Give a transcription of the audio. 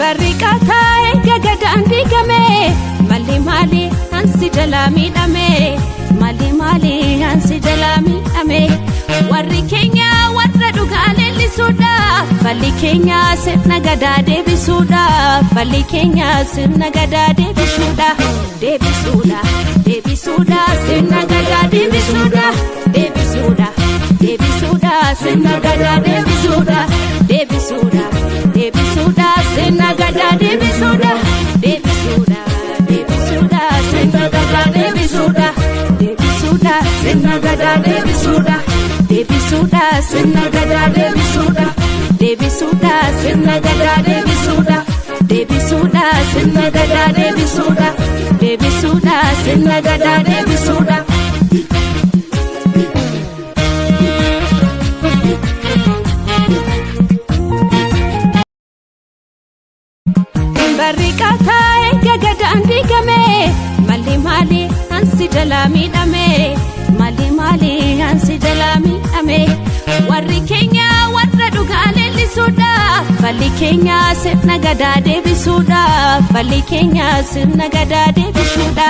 Barricata gadaan digame mali hansi jalami dame mali hansi jalami dame warri keenya warra dhugaale lisuudha falli keenya sirna gadaa deebisuudha falli keenya sirna gadaa deebisuudha sirna gadaa deebisuudha sirna gadaa deebisuudha sirna gadaa deebisuudha sirna gadaa deebisuudha sirna gadaa deebisuudha sirna gadaa deebisuudha sirna gadaa deebisuudha sirna gadaa deebisuudha sirna gadaa deebisuudha. Barricata gadaan digame mali hansi jalami dame mali hansi jalami dame warri keenya warra dhugaale lisuudha falli keenya sirna gadaa deebisuudha falli keenya sirna gadaa deebisuudha